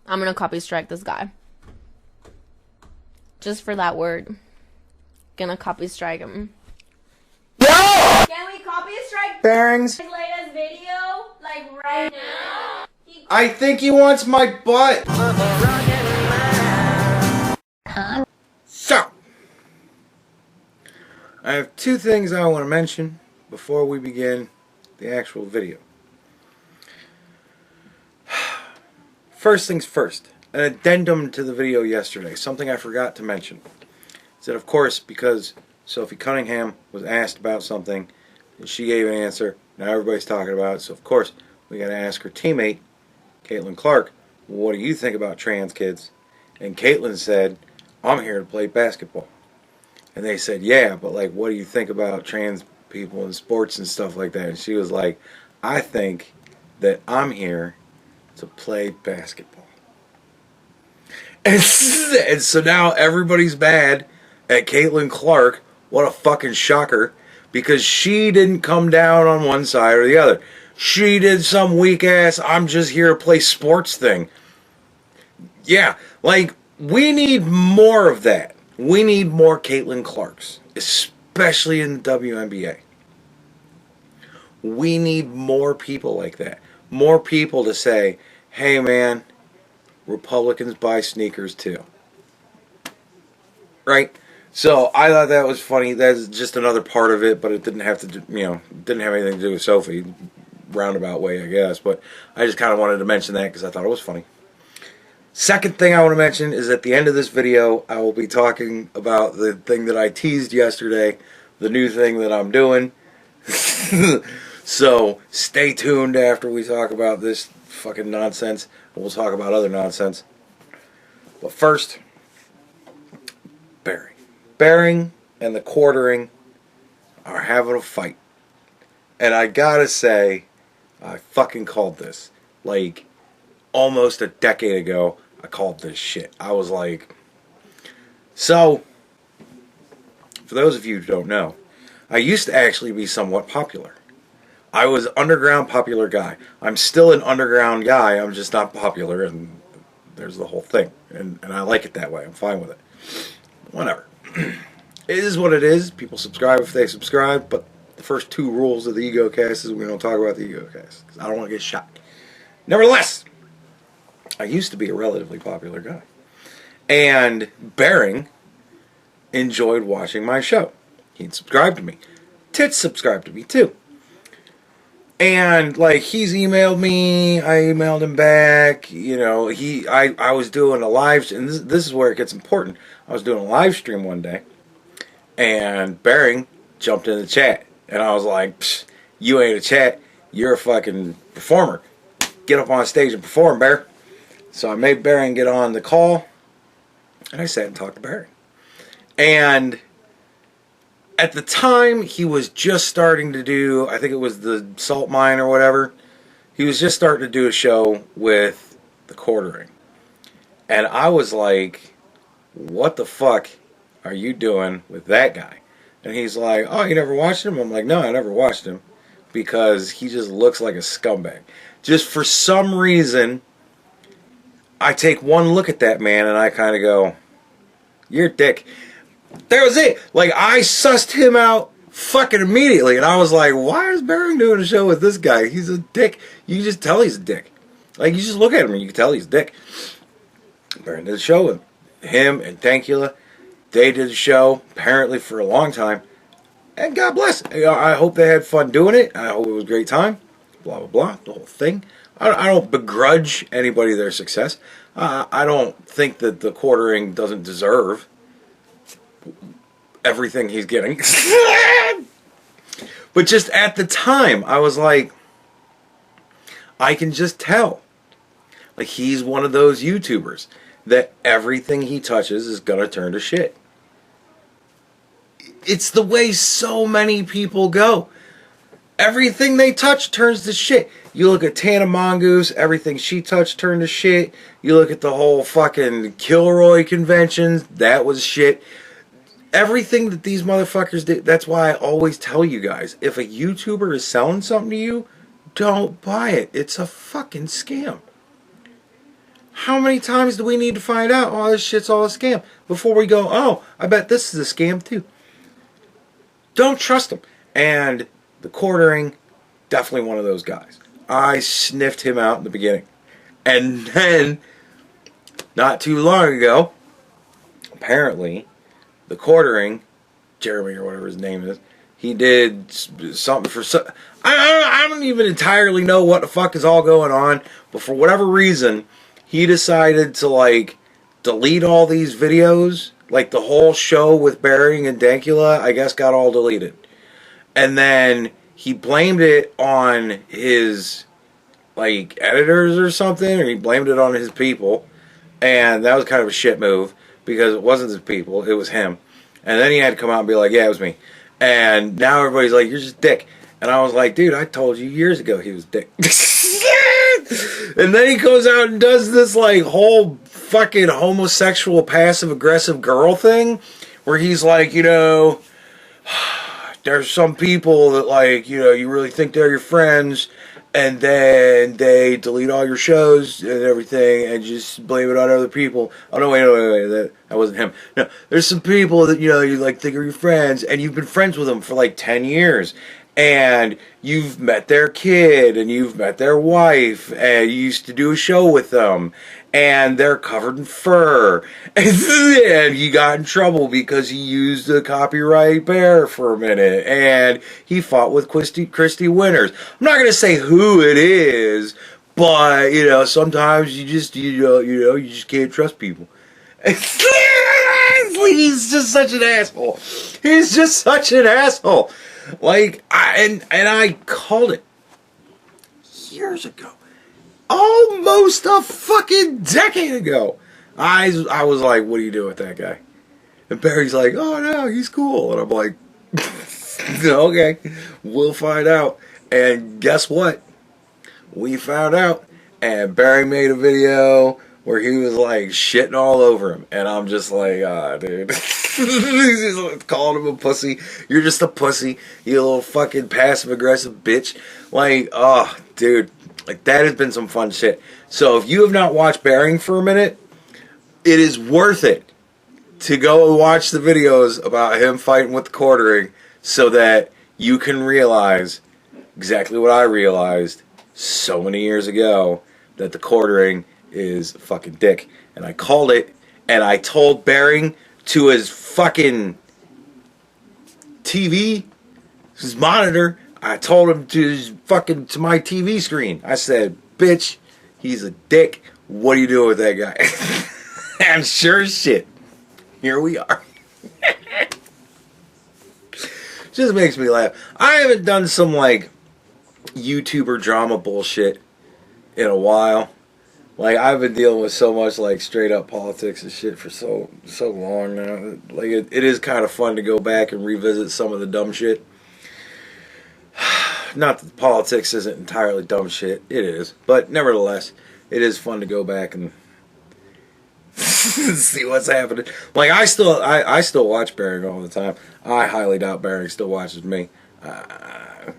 I'm gonna copy strike this guy. Just for that word. Gonna copy strike him. No! Can we copy strike Bearings. latest video? Like right now? I think he wants my butt. So, I have two things I want to mention before we begin the actual video. First things first, an addendum to the video yesterday, something I forgot to mention. Is that, of course, because Sophie Cunningham was asked about something, and she gave an answer, now everybody's talking about it, so of course, we got to ask her teammate, Caitlin Clark, what do you think about trans kids? And Caitlin said, I'm here to play basketball. And they said, yeah, but like, what do you think about trans people in sports and stuff like that? And she was like, I think that I'm here to play basketball. And so now everybody's mad at Caitlin Clark. What a fucking shocker. Because she didn't come down on one side or the other. She did some weak ass, I'm just here to play sports thing. Yeah, like, we need more of that. We need more Caitlin Clarks, especially in the WNBA. We need more people like that. More people to say, hey man, Republicans buy sneakers too. Right? So I thought that was funny. That's just another part of it, but it didn't have to, didn't have anything to do with Sophie. Roundabout way, I guess. But I just kind of wanted to mention that because I thought it was funny. Second thing I want to mention is at the end of this video, I will be talking about the thing that I teased yesterday, the new thing that I'm doing. So stay tuned after we talk about this fucking nonsense, and we'll talk about other nonsense. But first, Bearing. Bearing and the quartering are having a fight. And I gotta say, I fucking called this. Like, almost a decade ago, I called this shit. I was like... So, for those of you who don't know, I used to actually be somewhat popular. I was an underground popular guy. I'm still an underground guy, I'm just not popular, and there's the whole thing. And I like it that way, I'm fine with it. Whatever. It is what it is. People subscribe if they subscribe, but the first two rules of the EgoCast is we don't talk about the EgoCast, because I don't want to get shot. Nevertheless, I used to be a relatively popular guy. And Bearing enjoyed watching my show. He'd subscribe to me. Tits subscribed to me too. And like, he's emailed me, I emailed him back, I was doing a live, and this is where it gets important. I was doing a live stream one day, and Bearing jumped in the chat, and I was like, you ain't a chat, you're a fucking performer. Get up on stage and perform, Bear. So I made Bearing get on the call, and I sat and talked to Bearing. And at the time, he was just starting to do, I think it was the salt mine or whatever. He was just starting to do a show with the quartering. And I was like, what the fuck are you doing with that guy? And he's like, oh, you never watched him? I'm like, no, I never watched him. Because he just looks like a scumbag. Just for some reason, I take one look at that man and I kind of go, you're a dick. That was it. Like, I sussed him out fucking immediately. And I was like, why is Bearing doing a show with this guy? He's a dick. You can just tell he's a dick. Like, you just look at him and you can tell he's a dick. Bearing did a show with him and Tankula. They did a show, apparently, for a long time. And God bless. I hope they had fun doing it. I hope it was a great time. Blah, blah, blah. The whole thing. I don't begrudge anybody their success. I don't think that the quartering doesn't deserve everything he's getting. But just at the time, I was like, I can just tell. Like, he's one of those YouTubers that everything he touches is gonna turn to shit. It's the way so many people go. Everything they touch turns to shit. You look at Tana Mongoose, everything she touched turned to shit. You look at the whole fucking Kilroy conventions, that was shit. Everything that these motherfuckers do, that's why I always tell you guys, if a YouTuber is selling something to you, don't buy it. It's a fucking scam. How many times do we need to find out, oh, this shit's all a scam, before we go, oh, I bet this is a scam too? Don't trust him. And the quartering, definitely one of those guys. I sniffed him out in the beginning. And then, not too long ago, apparently, the quartering, Jeremy or whatever his name is, he did something for... I don't even entirely know what the fuck is all going on, but for whatever reason, he decided to, like, delete all these videos. Like, the whole show with Bering and Dankula, I guess, got all deleted. And then he blamed it on his, like, editors or something, or he blamed it on his people. And that was kind of a shit move, because it wasn't his people, it was him. And then he had to come out and be like, yeah, it was me. And now everybody's like, you're just a dick. And I was like, dude, I told you years ago he was a dick. And then he goes out and does this, like, whole fucking homosexual passive-aggressive girl thing, where he's like, you know, there's some people that, like, you know, you really think they're your friends, and then they delete all your shows and everything and just blame it on other people. Oh, no, wait, that wasn't him. No, there's some people that, you know, you, like, think are your friends, and you've been friends with them for, like, 10 years. And you've met their kid, and you've met their wife, and you used to do a show with them, and they're covered in fur. And he got in trouble because he used a copyright bear for a minute, and he fought with Christy Winters. I'm not going to say who it is, but, you know, sometimes you just, you just can't trust people. He's just such an asshole. He's just such an asshole. Like, I called it years ago. Almost a fucking decade ago. I was like, what do you do with that guy? And Barry's like, oh no, he's cool. And I'm like, okay, we'll find out. And guess what? We found out. And Barry made a video where he was like shitting all over him. And I'm just like, dude. He's just calling him a pussy. You're just a pussy. You little fucking passive-aggressive bitch. Like, oh, dude. Like, that has been some fun shit. So if you have not watched Bering for a minute, it is worth it to go and watch the videos about him fighting with the quartering so that you can realize exactly what I realized so many years ago, that the quartering is a fucking dick. And I called it, and I told Bering to his fucking TV, his monitor, I told him to my TV screen. I said, bitch, he's a dick. What are you doing with that guy? And sure as shit, here we are. Just makes me laugh. I haven't done some, like, YouTuber drama bullshit in a while. Like, I've been dealing with so much, like, straight up politics and shit for so long now. Like, it is kind of fun to go back and revisit some of the dumb shit. Not that politics isn't entirely dumb shit. It is. But nevertheless, it is fun to go back and see what's happening. Like, I still watch Bering all the time. I highly doubt Bering still watches me. I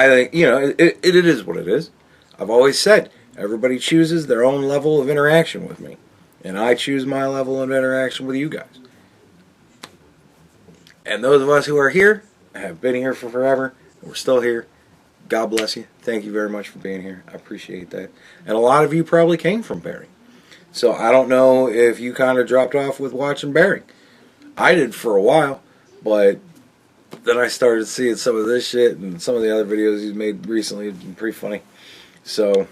think, you know, it is what it is. I've always said, everybody chooses their own level of interaction with me. And I choose my level of interaction with you guys. And those of us who are here have been here for forever. We're still here. God bless you. Thank you very much for being here. I appreciate that. And a lot of you probably came from Bering. So I don't know if you kind of dropped off with watching Bering. I did for a while. But then I started seeing some of this shit and some of the other videos he's made recently. It's been pretty funny. So,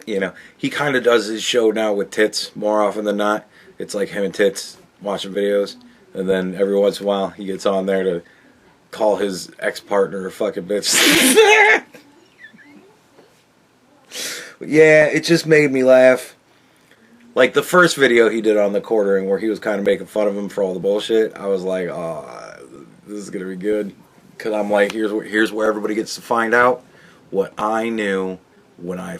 you know, he kind of does his show now with Tits more often than not. It's like him and Tits watching videos. And then every once in a while he gets on there to call his ex-partner a fucking bitch. Yeah, it just made me laugh. Like the first video he did on the quartering where he was kind of making fun of him for all the bullshit, I was like, oh, this is going to be good. Because I'm like, here's where everybody gets to find out what I knew when I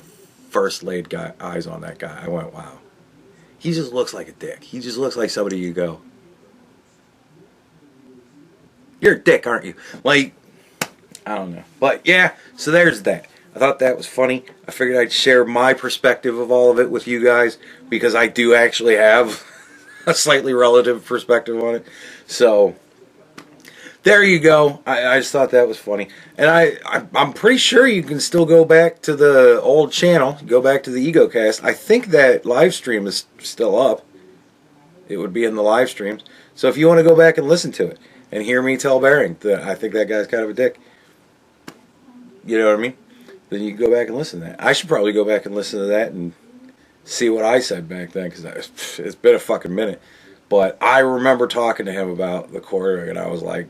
first laid eyes on that guy. I went, wow. He just looks like a dick. He just looks like somebody you go, you're a dick, aren't you? Like, I don't know. But yeah, so there's that. I thought that was funny. I figured I'd share my perspective of all of it with you guys, because I do actually have a slightly relative perspective on it. So there you go. I just thought that was funny. And I'm pretty sure you can still go back to the old channel, go back to the EgoCast. I think that live stream is still up. It would be in the live streams. So if you want to go back and listen to it and hear me tell Baring that I think that guy's kind of a dick, you know what I mean? Then you can go back and listen to that. I should probably go back and listen to that and see what I said back then, because it's been a fucking minute. But I remember talking to him about the quartering, and I was like,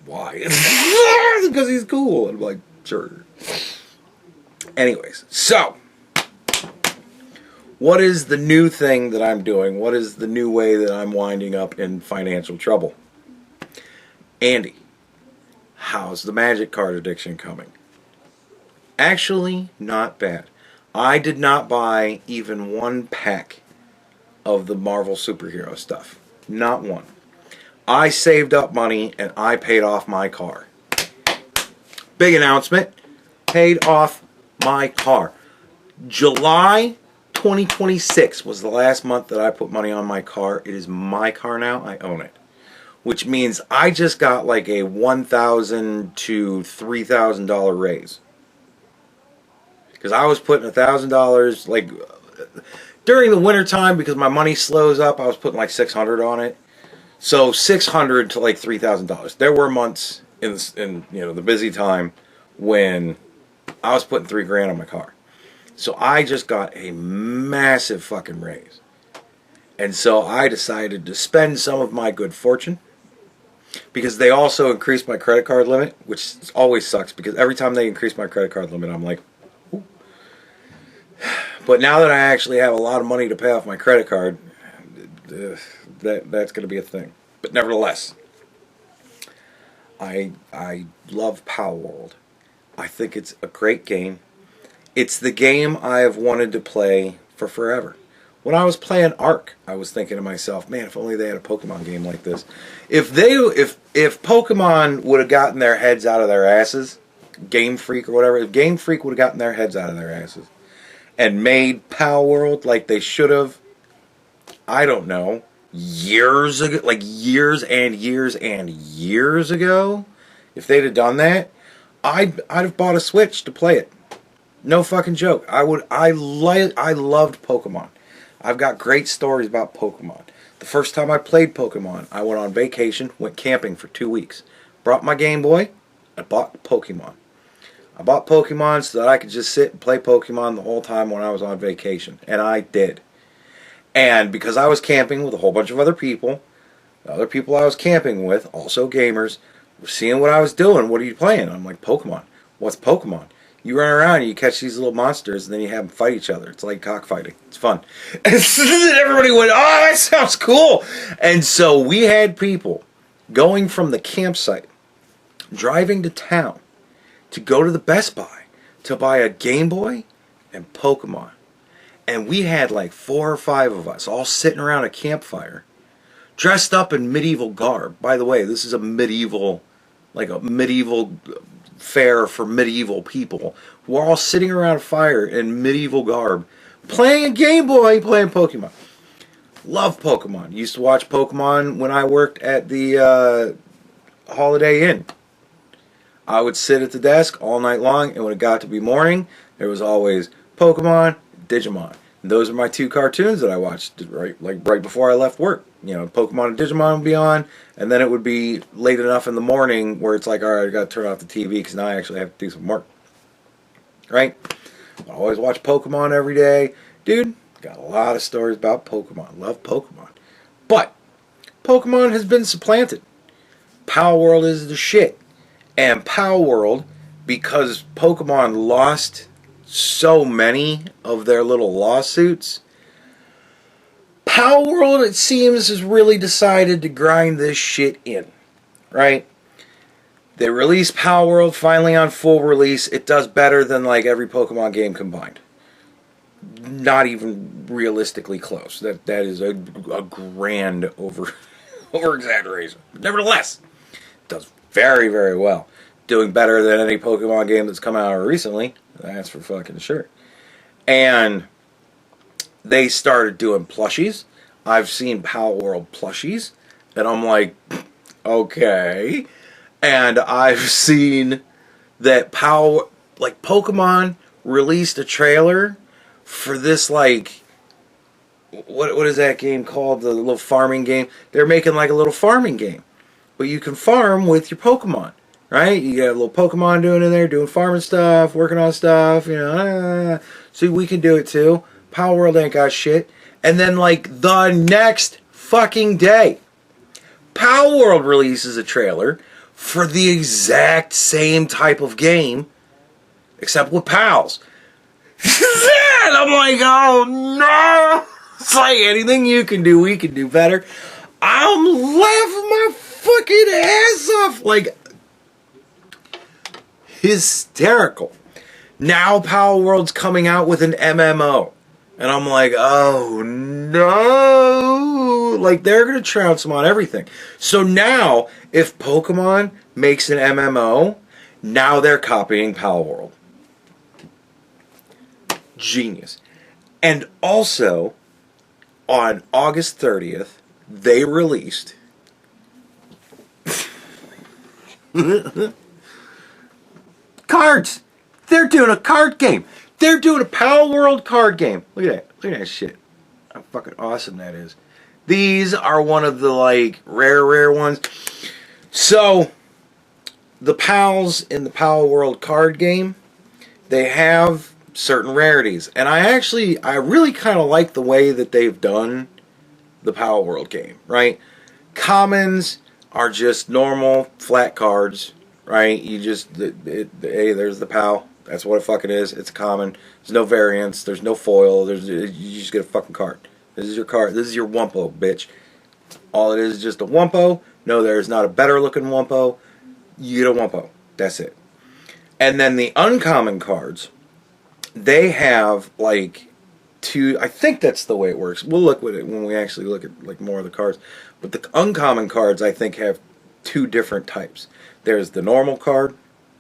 why? Because he's cool. And I'm like, sure. Anyways, so what is the new thing that I'm doing? What is the new way that I'm winding up in financial trouble? Andy, how's the magic card addiction coming? Actually, not bad. I did not buy even one pack of the Marvel superhero stuff. Not one. I saved up money and I paid off my car. Big announcement. Paid off my car. July 2026 was the last month that I put money on my car. It is my car now. I own it. Which means I just got like a $1,000 to $3,000 raise. Because I was putting $1,000, like, during the winter time, because my money slows up, I was putting like $600 on it. So $600 to like $3,000. There were months in the busy time when I was putting $3,000 on my car. So I just got a massive fucking raise. And so I decided to spend some of my good fortune, because they also increased my credit card limit, which always sucks, because every time they increase my credit card limit, I'm like, ooh. But now that I actually have a lot of money to pay off my credit card, that's going to be a thing. But nevertheless, I love Power World. I think it's a great game. It's the game I have wanted to play for forever. When I was playing Ark, I was thinking to myself, man, if only they had a Pokemon game like this. If Pokemon would have gotten their heads out of their asses, Game Freak or whatever, if Game Freak would have gotten their heads out of their asses and made Power World like they should have, I don't know, years ago, like years and years and years ago, if they'd have done that, I'd have bought a Switch to play it. No fucking joke. I loved Pokemon. I've got great stories about Pokemon. The first time I played Pokemon, I went on vacation, went camping for 2 weeks. Brought my Game Boy, I bought Pokemon. I bought Pokemon so that I could just sit and play Pokemon the whole time when I was on vacation. And I did. And because I was camping with a whole bunch of other people, the other people I was camping with, also gamers, were seeing what I was doing. What are you playing? I'm like, Pokemon. What's Pokemon? You run around and you catch these little monsters and then you have them fight each other. It's like cockfighting. It's fun. And everybody went, oh, that sounds cool. And so we had people going from the campsite, driving to town, to go to the Best Buy to buy a Game Boy and Pokemon. And we had like 4 or 5 of us all sitting around a campfire, dressed up in medieval garb. By the way, this is a medieval fair for medieval people. We're all sitting around a fire in medieval garb, playing a Game Boy, playing Pokemon. Love Pokemon. Used to watch Pokemon when I worked at the Holiday Inn. I would sit at the desk all night long, and when it got to be morning, there was always Pokemon, Digimon. And those are my 2 cartoons that I watched right before I left work. You know, Pokemon and Digimon would be on, and then it would be late enough in the morning where it's like, all right, I got to turn off the TV because now I actually have to do some work. Right? I always watch Pokemon every day. Dude, got a lot of stories about Pokemon. Love Pokemon. But Pokemon has been supplanted. Power World is the shit. And Power World, because Pokemon lost so many of their little lawsuits, Power World, it seems, has really decided to grind this shit in. Right? They released Power World finally on full release. It does better than like every Pokemon game combined. Not even realistically close. That is a grand over exaggeration. Nevertheless, it does very, very well. doing better than any Pokemon game that's come out recently. That's for fucking sure. And they started doing plushies. I've seen Pal World plushies, and I'm like, okay. And I've seen that Pokemon released a trailer for this, like, what is that game called? The little farming game. They're making like a little farming game, but you can farm with your Pokemon, right? You got a little Pokemon doing in there, doing farming stuff, working on stuff, you know. So we can do it too. Power World ain't got shit. And then like the next fucking day, Power World releases a trailer for the exact same type of game, except with pals. And I'm like, oh no! It's like anything you can do, we can do better. I'm laughing my fucking ass off. Like, hysterical. Now Power World's coming out with an MMO. And I'm like, oh no. Like, they're going to trounce them on everything. So now, if Pokemon makes an MMO, now they're copying Power World. Genius. And also, on August 30th, they released cards. They're doing a card game. They're doing a Power World card game. Look at that. Look at that shit. How fucking awesome that is. These are one of the, like, rare ones. So, the pals in the Power World card game, they have certain rarities. And I really kind of like the way that they've done the Power World game, right? Commons are just normal flat cards, right? You just, hey, there's the pal. That's what it fucking is. It's a common. There's no variance. There's no foil. You just get a fucking card. This is your card. This is your Wumpo, bitch. All it is just a Wumpo. No, there's not a better looking Wumpo. You get a Wumpo. That's it. And then the uncommon cards, they have like two. I think that's the way it works. We'll look at it when we actually look at like more of the cards. But the uncommon cards, I think, have two different types. There's the normal card,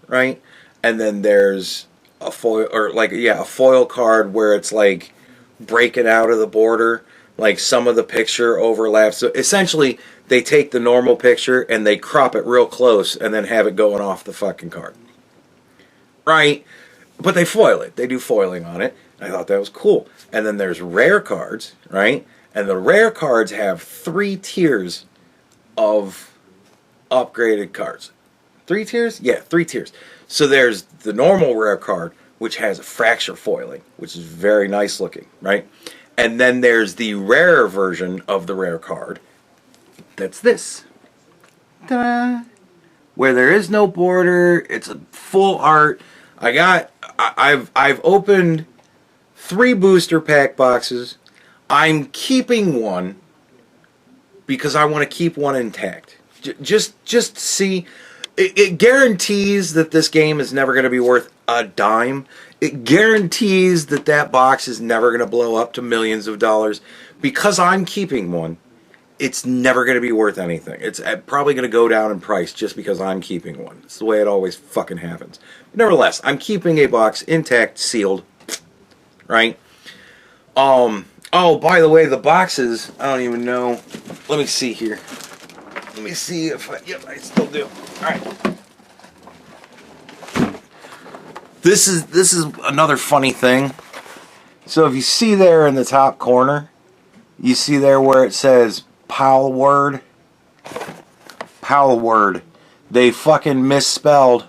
right? And then there's a foil, or like, yeah, a foil card where it's like breaking out of the border. Like some of the picture overlaps. So essentially, they take the normal picture and they crop it real close and then have it going off the fucking card. Right? But they foil it. They do foiling on it. I thought that was cool. And then there's rare cards, right? And the rare cards have 3 tiers of upgraded cards. 3 tiers? Yeah, 3 tiers. So there's the normal rare card, which has a fracture foiling, which is very nice looking, right? And then there's the rare version of the rare card. That's this. Ta-da! Where there is no border. It's a full art. I've opened 3 booster pack boxes. I'm keeping one because I want to keep one intact. Just see. It guarantees that this game is never going to be worth a dime. It guarantees that that box is never going to blow up to millions of dollars. Because I'm keeping one, it's never going to be worth anything. It's probably going to go down in price just because I'm keeping one. It's the way it always fucking happens. But nevertheless, I'm keeping a box intact, sealed, right? Oh, by the way, the boxes, I don't even know. Let me see here. Let me see if yep, I still do. Alright. This is another funny thing. So if you see there in the top corner, you see there where it says Pal Word. Pal Word. They fucking misspelled.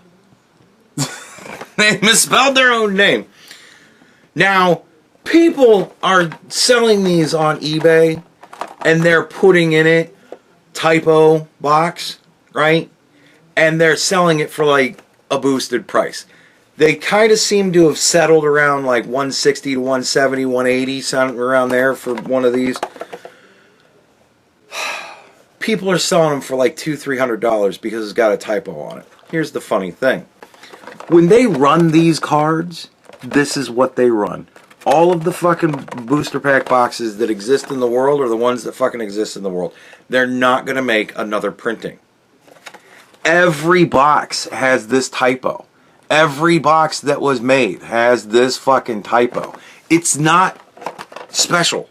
They misspelled their own name. Now, people are selling these on eBay and they're putting in it typo box, right? And they're selling it for like a boosted price. They kind of seem to have settled around like 160 to 170, 180, something around there for one of these. People are selling them for like $200-300 because it's got a typo on it. Here's the funny thing. When they run these cards, this is what they run. All of the fucking booster pack boxes that exist in the world are the ones that fucking exist in the world. They're not going to make another printing. Every box has this typo. Every box that was made has this fucking typo. It's not special.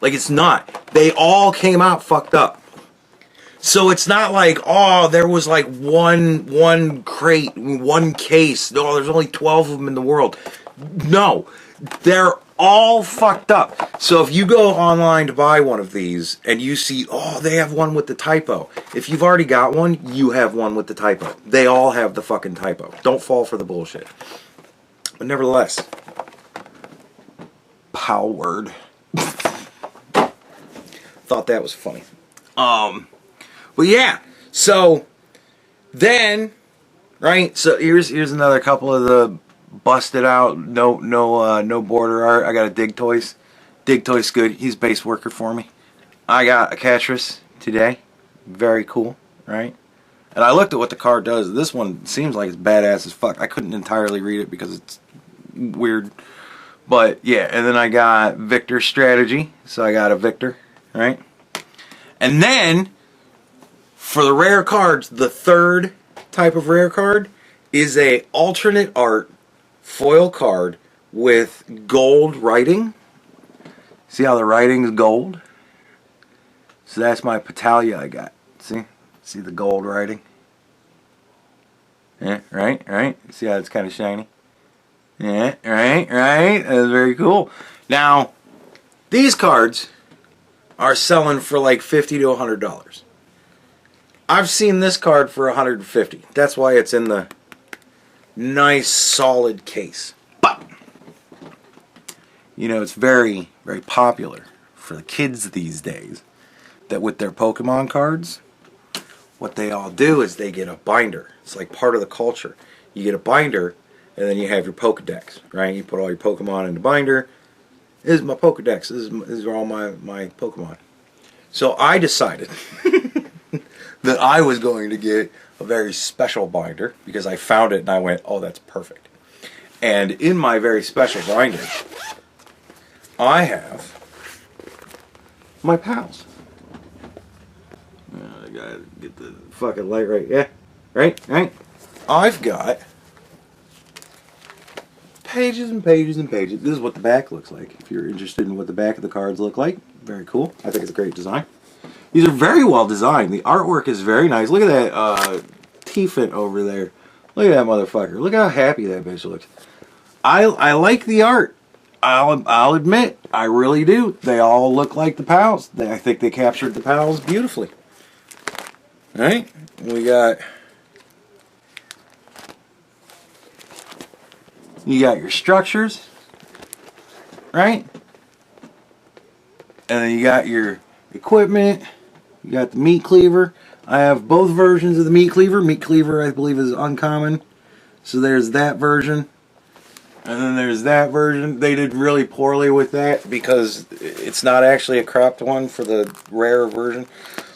Like, it's not. They all came out fucked up. So it's not like, oh, there was like one crate, one case. No, there's only 12 of them in the world. No, they're all fucked up. So if you go online to buy one of these and you see, oh, they have one with the typo. If you've already got one, you have one with the typo. They all have the fucking typo. Don't fall for the bullshit. But nevertheless, pow word. Thought that was funny. But yeah, so then, right? So here's another couple of the busted out, no border art. I got a Dig Toys. Dig Toys good. He's a base worker for me. I got a Catrus today. Very cool, right? And I looked at what the card does. This one seems like it's badass as fuck. I couldn't entirely read it because it's weird. But yeah, and then I got Victor Strategy. So I got a Victor, right? And then, for the rare cards, the third type of rare card is a alternate art foil card with gold writing. See how the writing is gold? So that's my Patalia I got. See the gold writing? Yeah, right. See how it's kind of shiny? Yeah, right. That's very cool. Now, these cards are selling for like $50 to $100. I've seen this card for $150. That's why it's in the nice solid case. But you know, it's very, very popular for the kids these days that with their Pokemon cards, what they all do is they get a binder. It's like part of the culture. You get a binder and then you have your Pokedex, right? You put all your Pokemon in the binder. This is my Pokedex. These are all my Pokemon. So I decided that I was going to get a very special binder because I found it and I went, oh, that's perfect. And in my very special binder, I have my pals. I gotta get the fucking light right. Yeah, right. I've got pages and pages and pages. This is what the back looks like. If you're interested in what the back of the cards look like, very cool. I think it's a great design. These are very well designed. The artwork is very nice. Look at that T-Fin over there. Look at that motherfucker. Look how happy that bitch looks. I like the art. I'll admit, I really do. They all look like the pals. I think they captured the pals beautifully. All right, we got. You got your structures, right? And then you got your equipment. You got the meat cleaver. I have both versions of the meat cleaver. Meat cleaver, I believe, is uncommon. So there's that version. And then there's that version. They did really poorly with that because it's not actually a cropped one for the rare version.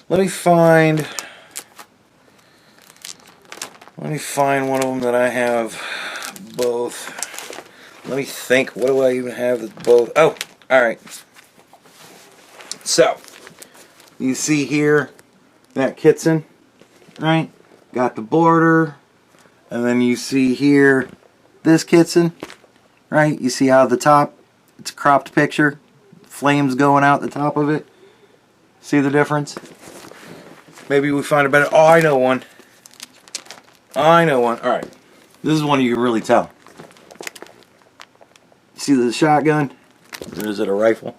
Let me find one of them that I have both. Let me think. What do I even have that both? Oh, alright. So, you see here that Kitson, right? Got the border. And then you see here this Kitson, right? You see how the top, it's a cropped picture. Flames going out the top of it. See the difference? Maybe we find a better... Oh, I know one. Alright. This is one you can really tell. See the shotgun? Or is it a rifle?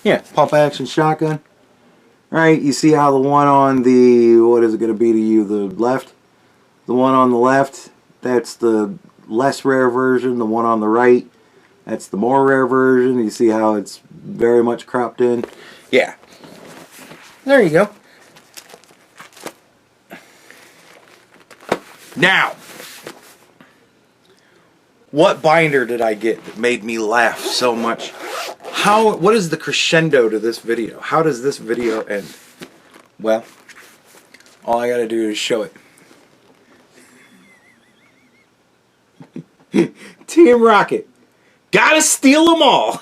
Yeah, pump action shotgun. Right, you see how the one on the, what is it going to be to you, the left? The one on the left, that's the less rare version. The one on the right, that's the more rare version. You see how it's very much cropped in? Yeah. There you go. Now, what binder did I get that made me laugh so much? What is the crescendo to this video? How does this video end? Well, all I gotta do is show it. Team Rocket. Gotta steal them all.